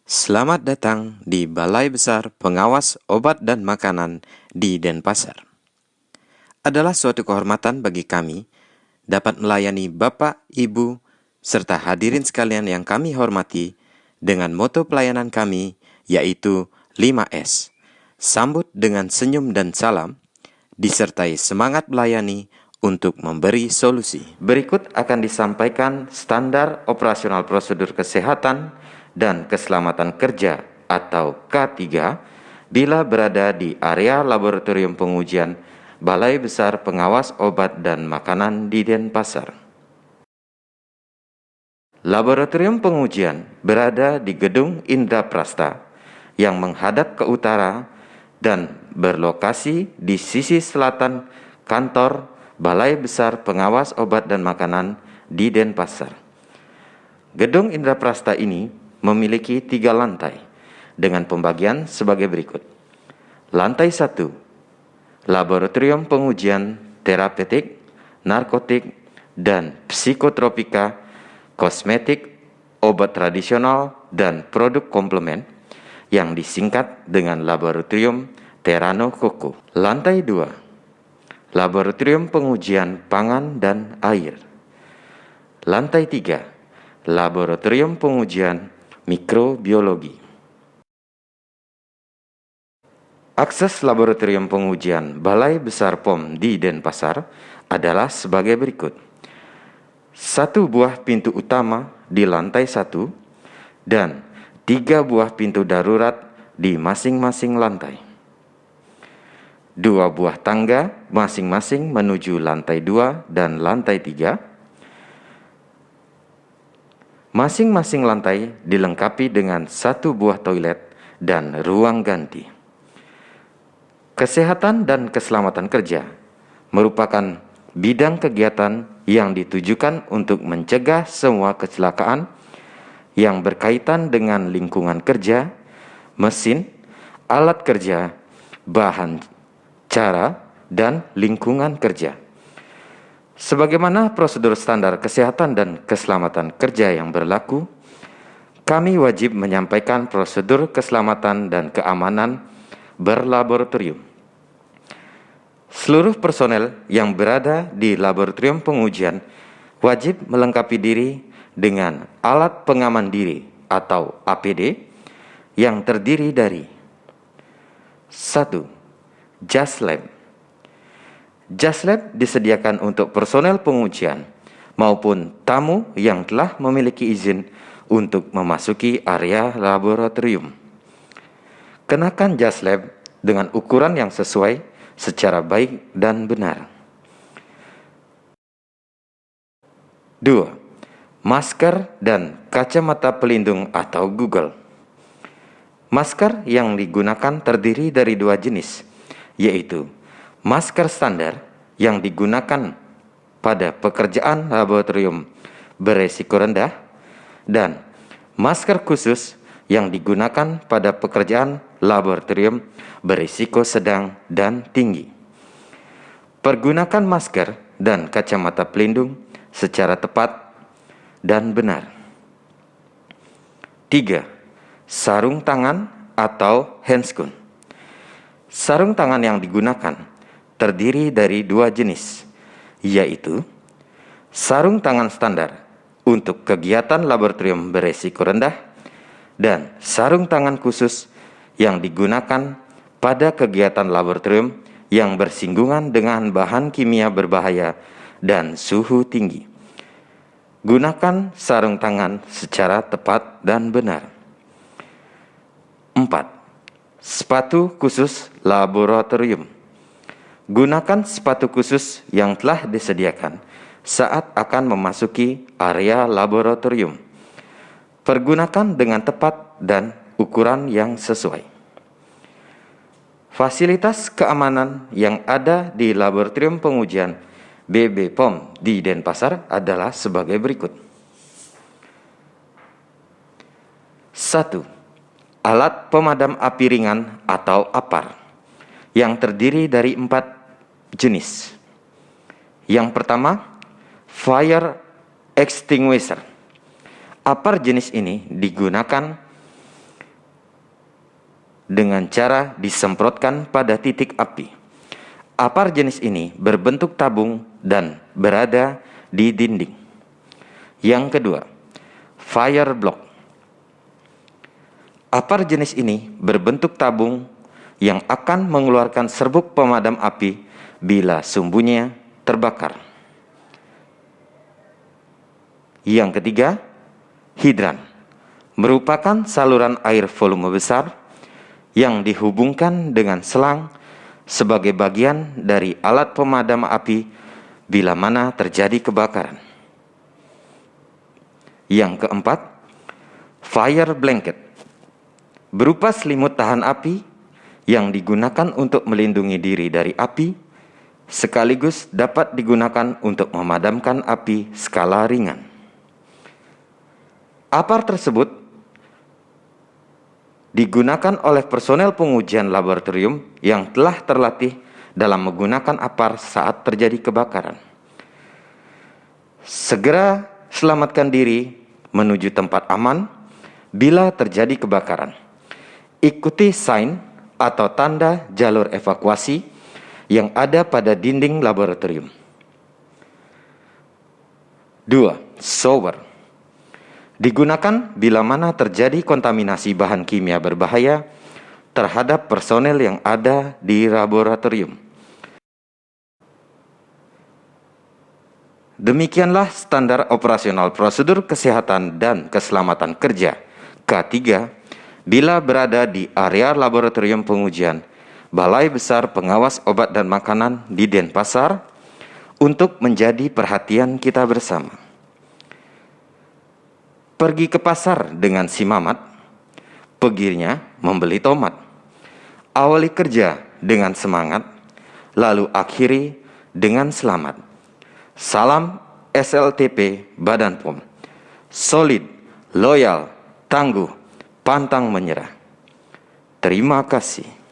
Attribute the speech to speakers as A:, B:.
A: Selamat datang di Balai Besar Pengawas Obat dan Makanan di Denpasar. Adalah suatu kehormatan bagi kami dapat melayani Bapak, Ibu, serta hadirin sekalian yang kami hormati dengan moto pelayanan kami yaitu 5S. Sambut dengan senyum dan salam, disertai semangat melayani untuk memberi solusi. Berikut akan disampaikan standar operasional prosedur kesehatan dan keselamatan kerja atau K3 bila berada di area laboratorium pengujian Balai Besar Pengawas Obat dan Makanan di Denpasar. Laboratorium pengujian berada di Gedung Indraprasta yang menghadap ke utara dan berlokasi di sisi selatan kantor Balai Besar Pengawas Obat dan Makanan di Denpasar. Gedung Indraprasta ini memiliki 3 lantai dengan pembagian sebagai berikut. Lantai 1, Laboratorium Pengujian Terapeutik, Narkotik, dan Psikotropika, Kosmetik, Obat Tradisional, dan Produk Komplement yang disingkat dengan Laboratorium Terano Koko. Lantai 2, Laboratorium Pengujian Pangan dan Air. Lantai 3, Laboratorium Pengujian Mikrobiologi. Akses laboratorium pengujian Balai Besar POM di Denpasar adalah sebagai berikut. 1 buah pintu utama di lantai 1 dan 3 buah pintu darurat di masing-masing lantai. 2 buah tangga masing-masing menuju lantai 2 dan lantai 3. Masing-masing lantai dilengkapi dengan 1 buah toilet dan ruang ganti. Kesehatan dan keselamatan kerja merupakan bidang kegiatan yang ditujukan untuk mencegah semua kecelakaan yang berkaitan dengan lingkungan kerja, mesin, alat kerja, bahan, cara, dan lingkungan kerja. Sebagaimana prosedur standar kesehatan dan keselamatan kerja yang berlaku, kami wajib menyampaikan prosedur keselamatan dan keamanan berlaboratorium. Seluruh personel yang berada di laboratorium pengujian wajib melengkapi diri dengan alat pengaman diri atau APD yang terdiri dari 1. Jas lab. Jas lab disediakan untuk personel pengujian maupun tamu yang telah memiliki izin untuk memasuki area laboratorium. Kenakan jas lab dengan ukuran yang sesuai secara baik dan benar. 2. Masker dan kacamata pelindung atau Google. Masker yang digunakan terdiri dari 2 jenis, yaitu masker standar yang digunakan pada pekerjaan laboratorium beresiko rendah dan masker khusus yang digunakan pada pekerjaan laboratorium berisiko sedang dan tinggi. Pergunakan masker dan kacamata pelindung secara tepat dan benar. 3. Sarung tangan atau handscoon. Sarung tangan yang digunakan terdiri dari 2 jenis, yaitu sarung tangan standar untuk kegiatan laboratorium beresiko rendah dan sarung tangan khusus yang digunakan pada kegiatan laboratorium yang bersinggungan dengan bahan kimia berbahaya dan suhu tinggi. Gunakan sarung tangan secara tepat dan benar. 4. Sepatu khusus laboratorium. Gunakan sepatu khusus yang telah disediakan saat akan memasuki area laboratorium. Pergunakan dengan tepat dan ukuran yang sesuai. Fasilitas keamanan yang ada di laboratorium pengujian BB POM di Denpasar adalah sebagai berikut. 1. Alat pemadam api ringan atau APAR yang terdiri dari 4 jenis. Yang pertama, fire extinguisher. APAR jenis ini digunakan dengan cara disemprotkan pada titik api. Apar jenis ini berbentuk tabung dan berada di dinding. Yang kedua, fire block. Apar jenis ini berbentuk tabung yang akan mengeluarkan serbuk pemadam api bila sumbunya terbakar. Yang ketiga, hidran. Merupakan saluran air volume besar yang dihubungkan dengan selang sebagai bagian dari alat pemadam api bila mana terjadi kebakaran. Yang keempat, fire blanket. Berupa selimut tahan api yang digunakan untuk melindungi diri dari api, sekaligus dapat digunakan untuk memadamkan api skala ringan. Apar tersebut digunakan oleh personel pengujian laboratorium yang telah terlatih dalam menggunakan apar saat terjadi kebakaran. Segera selamatkan diri menuju tempat aman bila terjadi kebakaran. Ikuti sign atau tanda jalur evakuasi yang ada pada dinding laboratorium. 2. Shower. Digunakan bila mana terjadi kontaminasi bahan kimia berbahaya terhadap personel yang ada di laboratorium. Demikianlah standar operasional prosedur kesehatan dan keselamatan kerja K3 bila berada di area laboratorium pengujian Balai Besar Pengawas Obat dan Makanan di Denpasar untuk menjadi perhatian kita bersama. Pergi ke pasar dengan si Mamat, perginya membeli tomat. Awali kerja dengan semangat, lalu akhiri dengan selamat. Salam SLTP Badan POM. Solid, loyal, tangguh, pantang menyerah. Terima kasih.